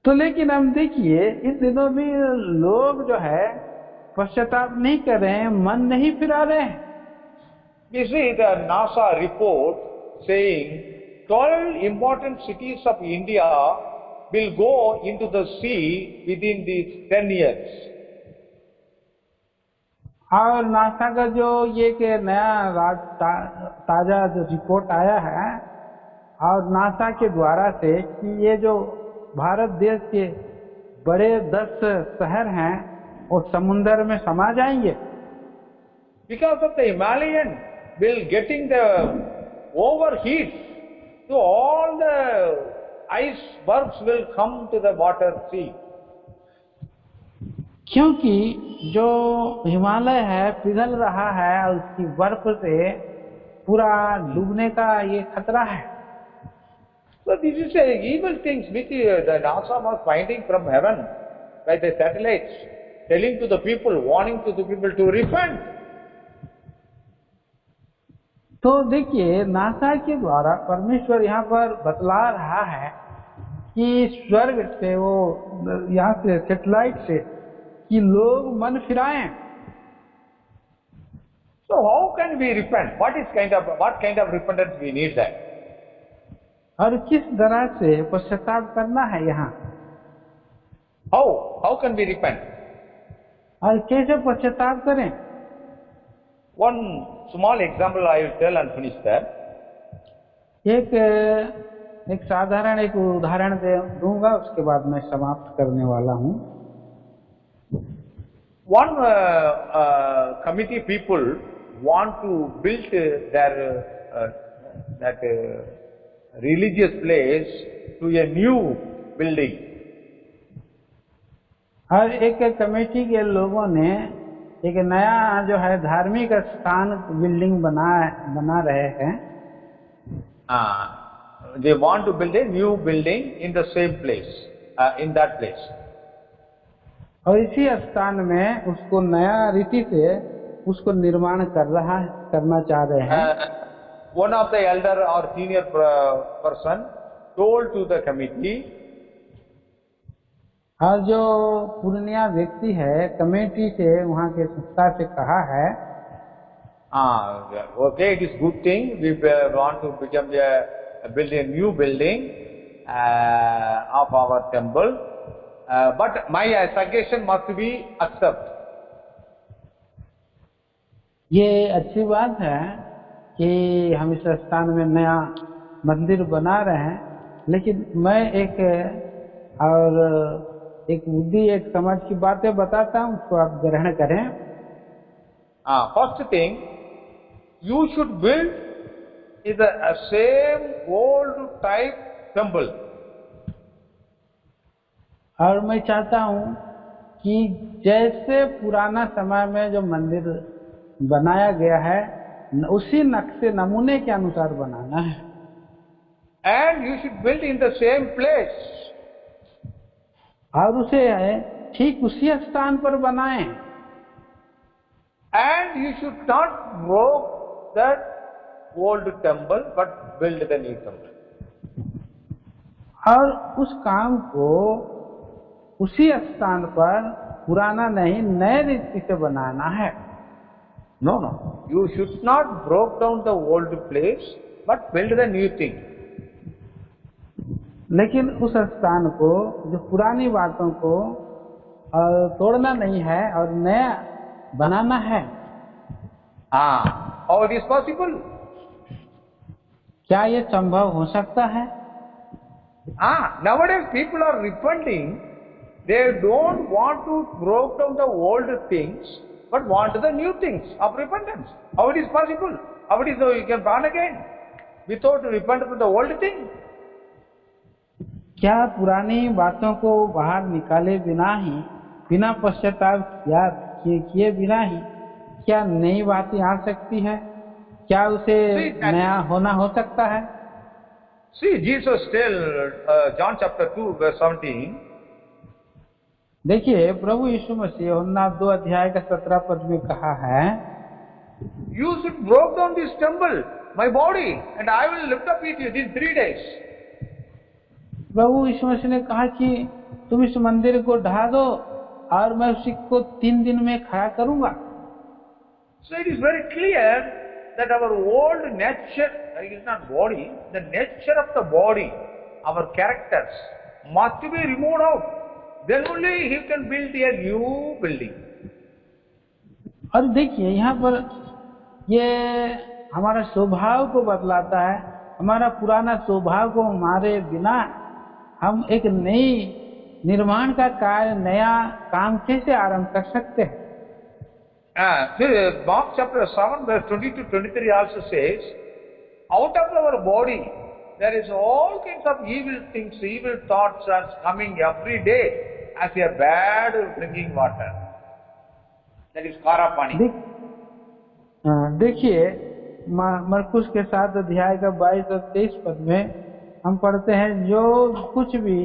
तो लेकिन हम देखिए इस दिनों में लोग जो है पश्चाताप नहीं कर रहे हैं, मन नहीं फिरा रहे हैं। We see the NASA report saying 12 important cities of India will go into the sea within these 10 years. और नासा का जो ये के नया ताजा जो रिपोर्ट आया है और नासा के द्वारा से कि ये जो भारत देश के बड़े 10 शहर हैं वो समुद्र में समा जाएंगे। Because of the Himalayan will getting the overheat, so all the icebergs will come to the water sea. क्योंकि जो हिमालय है पिघल रहा है और उसकी बर्फ से पूरा डूबने का ये खतरा है। So this is a evil things which the NASA was finding from heaven by the satellites, telling to the people, warning to the people to repent. तो देखिए नासा के द्वारा परमेश्वर यहाँ पर बतला रहा है कि स्वर्ग से वो यहाँ से सैटेलाइट से कि लोग मन फिराएं। So how can we repent? What kind of repentance we need that? और किस तरह से पश्चाताप करना है यहाँ? How can we repent? और कैसे पश्चाताप करें? One small example I will tell and finish that. एक साधारण एक उदाहरण दूंगा, उसके बाद मैं समाप्त करने वाला हूँ। One committee people want to build that religious place to a new building. और एक कमेटी के लोगों ने एक नया जो है धार्मिक स्थान बिल्डिंग बना रहे हैं। They want to build a new building in the same place, in that place. और इसी स्थान में उसको नया रीति से उसको निर्माण करना चाह रहे हैं। One of the elder or senior person told to the committee. और जो पुरानिया व्यक्ति है कमेटी से वहाँ के संस्था से कहा है, okay, it is good thing we want to build a new building of our temple, but my suggestion must be accept. ये अच्छी बात है कि हम इस स्थान में नया मंदिर बना रहे हैं, लेकिन मैं एक बुद्धि, एक समझ की बातें बताता हूँ, उसको आप ग्रहण करें। First thing, you should build is a same old type temple. और मैं चाहता हूँ कि जैसे पुराना समय में जो मंदिर बनाया गया है, उसी नक्शे नमूने के अनुसार बनाना है। And you should build in the same place. और उसे ठीक उसी स्थान पर बनाएं। And you should not broke that old temple, but build the new temple. और उस काम को उसी स्थान पर पुराना नहीं, नए रीति से बनाना है। No, no. You should not broke down the old place, but build the new thing. लेकिन उस स्थान को, जो पुरानी बातों को तोड़ना नहीं है और नया बनाना है। How it is possible? क्या ये संभव हो सकता है? Nowadays people are repenting. They don't want to broke down the old things, but want the new things of repentance. How it is possible? How it is so you can born again without repent from the old thing? क्या पुरानी बातों को बाहर निकाले बिना ही, बिना पश्चाताप किए बिना ही क्या नई बातें आ सकती है? क्या उसे नया होना हो सकता है? See, Jesus tell John chapter 2 verse 17. देखिए, प्रभु यीशु मसीह यूहन्ना 2 अध्याय का 17 पद में कहा है, You should broke down this temple, my body, and I will lift up it in 3 days. प्रभु यीशु मसीह ने कहा कि तुम इस मंदिर को ढा दो और मैं उसी को 3 दिन में खड़ा करूंगा। So it is very clear that our old nature, it is not body, the nature of the body, our characters must be removed out. Then only he can build a new building. और देखिए, यहाँ पर ये हमारा स्वभाव को बदलाता है। हमारा पुराना स्वभाव को मारे बिना हम एक नई निर्माण का कार्य, नया काम कैसे आरंभ कर सकते हैं? Mark chapter 7 verse 20 to 23 also says, out of our body there is all kinds of evil things, evil thoughts are coming every day as a bad drinking water. That is Karapani. देखिए, मरकुस के 7 अध्याय का 22 और 23 पद में हम पढ़ते हैं, जो कुछ भी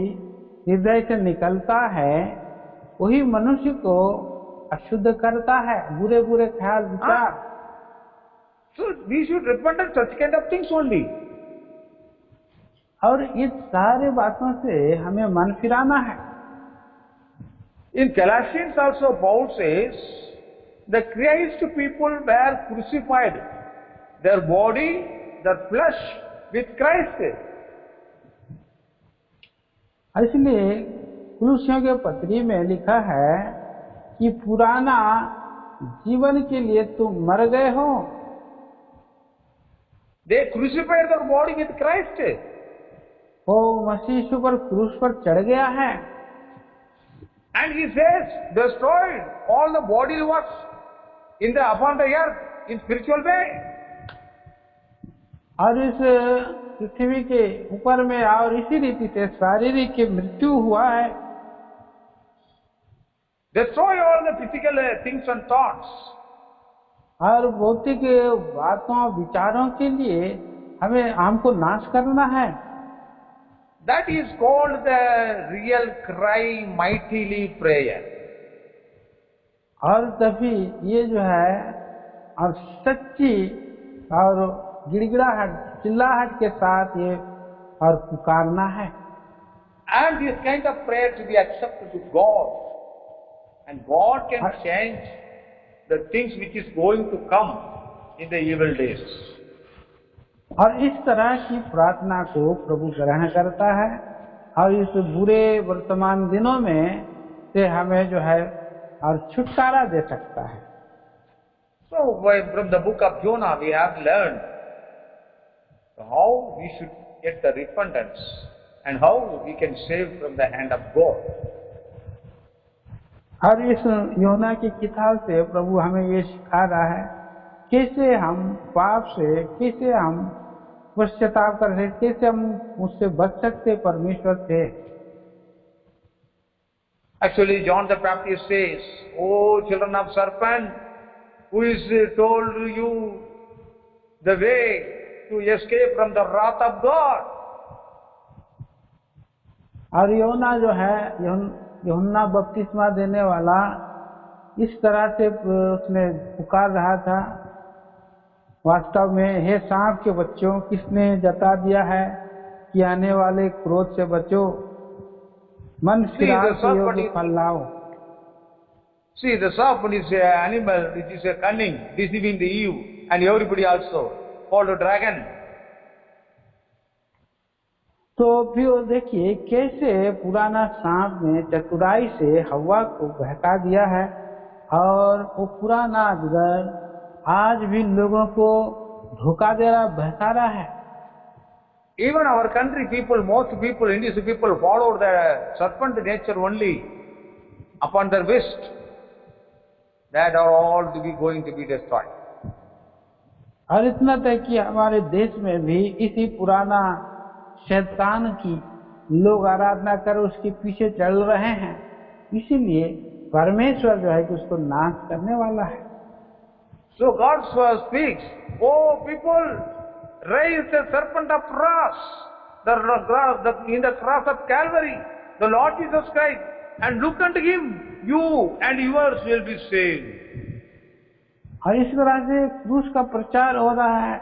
हृदय से निकलता है वही मनुष्य को अशुद्ध करता है, बुरे बुरे ख्याल, विचार। So we should repent of such kind of things only. और इस सारे बातों से हमें मन फिराना है। In Galatians also Paul says, the Christ people were crucified, their body, their flesh with Christ. इसलिए कुलुस्सियों के पत्री में लिखा है कि पुराना जीवन के लिए तुम मर गए हो। They crucified their body with Christ. वो मसीह यीशु पर क्रूस पर चढ़ गया है। And he says, destroyed all the body works in the upon the earth in spiritual way. और इस पृथ्वी के ऊपर में और इसी रीति से शारीरिक की मृत्यु हुआ है। Destroy all the physical things and thoughts. और भौतिक बातों, विचारों के लिए हमको नाश करना है। That is called the real cry mightily prayer. और तभी ये जो है और सच्ची और गिड़गिड़ाहट, चिल्लाहट के साथ ये और पुकारना है। And this kind of prayer to be accepted to God, and God can change the things which is going to come in the evil days. और इस तरह की प्रार्थना को प्रभु ग्रहण करता है और इस बुरे वर्तमान दिनों में से हमें जो है और छुटकारा दे सकता है। So from the book of Jonah we have learned how we should get the repentance and how we can save from the hand of God. और इस योना की किताब से प्रभु हमें ये सिखा रहा है कैसे हम पाप से, कैसे हम पश्चाताप कर सकते, कैसे हम उससे बच सकते परमेश्वर से। Actually, John the Baptist says, "O children of serpent, who is told you the way to escape from the wrath of God?" और योना जो है, यूहन्ना बपतिस्मा देने वाला, इस तरह से उसने पुकार रहा था, वास्तव में हे सांप के बच्चों, किसने जता दिया है कि आने वाले क्रोध से बचो, मन फिराव के योग्य फल लाओ। See, the serpent is an animal which is a cunning, deceiving the Eve and everybody also, called a dragon. तो फिर देखिए कैसे पुराना सांप ने चतुराई से हवा को बहका दिया है, और वो पुराना अजगर आज भी लोगों को धोखा दे रहा, बहका रहा है। Even our country people, most people, Indian people follow the serpent nature only upon their wish. That are all to be going to be destroyed. और इतना तक कि हमारे देश में भी इसी पुराना शैतान की लोग आराधना कर उसके पीछे चल रहे हैं, इसीलिए परमेश्वर जो है कि उसको नाश करने वाला है। So God speaks, "Oh people, raise the serpent of brass, in the cross of Calvary, the Lord Jesus Christ, and look unto Him, you and yours will be saved." और इस तरह से क्रूस का प्रचार हो रहा है,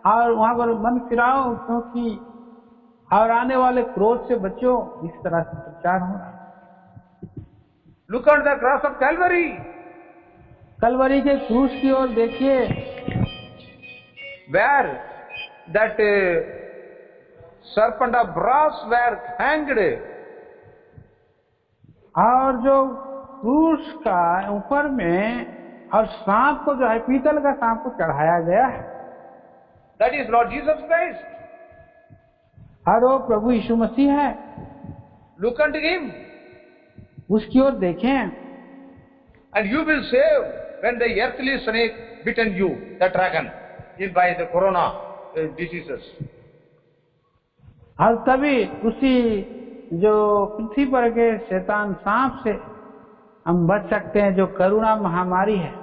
और वहां पर मन फिराओ क्योंकि और आने वाले क्रोध से बचो, इस तरह से प्रचार हो रहा है। Look at the cross of Calvary. Kalvari के क्रूस की ओर देखिए, where that serpent of brass were hanged. और जो क्रूस का ऊपर में और सांप को जो है, पीतल का सांप को चढ़ाया गया है, That is Lord Jesus Christ. और वो प्रभु यीशु मसीह है। Look unto Him, उसकी ओर देखें, and you will save when the earthly snake bitten you, the dragon, by the corona diseases. और तभी उसी जो पृथ्वी पर के शैतान सांप से हम बच सकते हैं, जो करुणा महामारी है।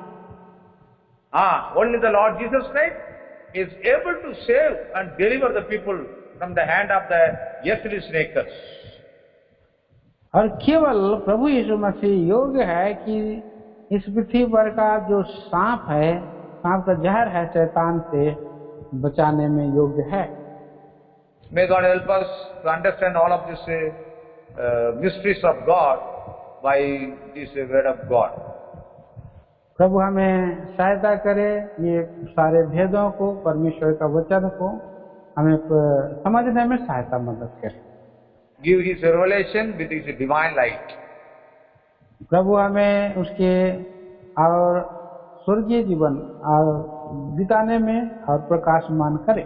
Only the Lord Jesus Christ is able to save and deliver the people from the hand of the earthly snakes. और केवल प्रभु यीशु मसीह योग्य है कि इस पृथ्वी पर का जो सांप है, सांप का जहर है, शैतान से बचाने में योग्य है। May God help us to understand all of these mysteries of God by this word of God. प्रभु हमें सहायता करे, ये सारे भेदों को, परमेश्वर का वचन को हमें समझने में सहायता मदद करे। Give His revelation with His divine light. प्रभु हमें उसके और स्वर्गीय जीवन और बिताने में और प्रकाशमान करे।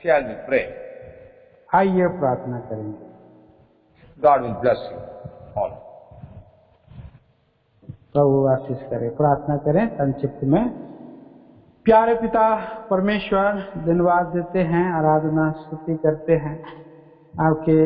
Shall we pray? आइए प्रार्थना करेंगे। God will bless you all. प्रभु आशीष करे। प्रार्थना करें संक्षिप्त में। प्यारे पिता परमेश्वर, धन्यवाद देते हैं, आराधना स्तुति करते हैं आपके